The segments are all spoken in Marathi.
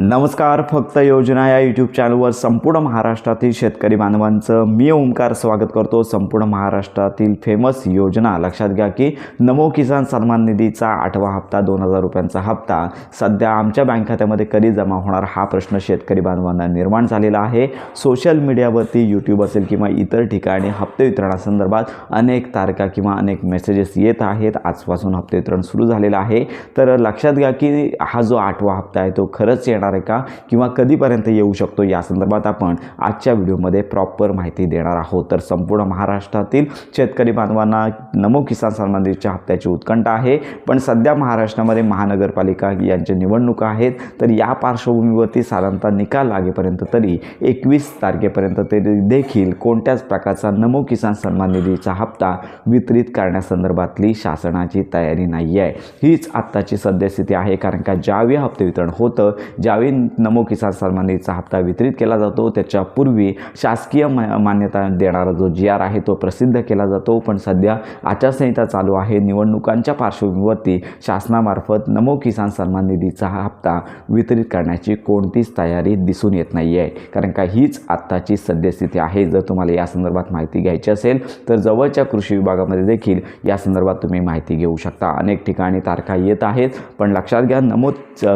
नमस्कार. फक्त योजना या यूट्यूब चॅनलवर संपूर्ण महाराष्ट्रातील शेतकरी बांधवांचं मी ओंकार स्वागत करतो. संपूर्ण महाराष्ट्रातील फेमस योजना लक्षात घ्या की नमो किसान सन्मान निधीचा 8वा हप्ता 2000 रुपयांचा हप्ता सध्या आमच्या बँक खात्यामध्ये कधी जमा होणार हा प्रश्न शेतकरी बांधवांना निर्माण झालेला आहे. सोशल मीडियावरती यूट्यूब असेल किंवा इतर ठिकाणी हप्ते वितरणासंदर्भात अनेक तारखा किंवा अनेक मेसेजेस येत आहेत. आजपासून हप्ते वितरण सुरू झालेलं आहे. तर लक्षात घ्या की हा जो 8वा हप्ता आहे तो खरंच येणार आहे का किंवा कधीपर्यंत येऊ शकतो या संदर्भात आपण आजच्या व्हिडिओमध्ये प्रॉपर माहिती देणार आहोत. तर संपूर्ण महाराष्ट्रातील शेतकरी बांधवांना नमो किसान सन्मान निधीच्या हप्त्याची उत्कंठा आहे. पण सध्या महाराष्ट्रामध्ये महानगरपालिका यांच्या निवडणुका आहेत. तर या पार्श्वभूमीवरती साधारणतः निकाल लागेपर्यंत तरी 21 तारखेपर्यंत तरी देखील कोणत्याच प्रकारचा नमो किसान सन्मान निधीचा हप्ता वितरित करण्यासंदर्भातली शासनाची तयारी नाही आहे. हीच आत्ताची सद्यस्थिती आहे. कारण का ज्यावेळी हप्ते वितरण होतं, ज्यावेळी नमो किसान सन्मान निधीचा हप्ता वितरित केला जातो त्याच्यापूर्वी शासकीय मान्यता देणारा जो GR आहे तो प्रसिद्ध केला जातो. पण सध्या आचारसंहिता चालू आहे. निवडणुकांच्या पार्श्वभूमीवरती शासनामार्फत नमो किसान सन्मान निधीचा हप्ता वितरित करण्याची कोणतीच तयारी दिसून येत नाही आहे. कारण का हीच आत्ताची सद्यस्थिती आहे. जर तुम्हाला या संदर्भात माहिती घ्यायची असेल तर जवळच्या कृषी विभागामध्ये देखील या संदर्भात तुम्ही माहिती घेऊ शकता. अनेक ठिकाणी तारखा येत आहेत. पण लक्षात घ्या नमो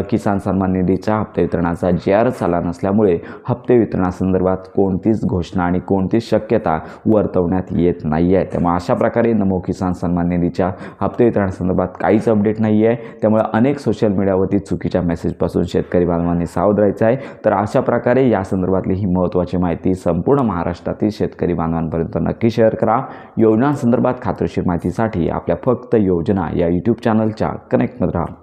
किसान सन्मान निधीचा हप्ते वितरणाचा GR आला नसल्यामुळे हप्ते वितरणासंदर्भात कोणतीच घोषणा आणि कोणतीच शक्यता वर्तवण्यात येत नाही आहे. त्यामुळे अशा प्रकारे नमो किसान सन्मान निधीच्या हप्ते वितरणासंदर्भात काहीच अपडेट नाही आहे. त्यामुळे अनेक सोशल मीडियावरती चुकीच्या मेसेजपासून शेतकरी बांधवांनी सावध राहायचं आहे. तर अशा प्रकारे या संदर्भातली ही महत्त्वाची माहिती संपूर्ण महाराष्ट्रातील शेतकरी बांधवांपर्यंत नक्की शेअर करा. योजनांसंदर्भात खात्रीशीर माहितीसाठी आपल्या फक्त योजना या यूट्यूब चॅनलच्या कनेक्टमध्ये राहा.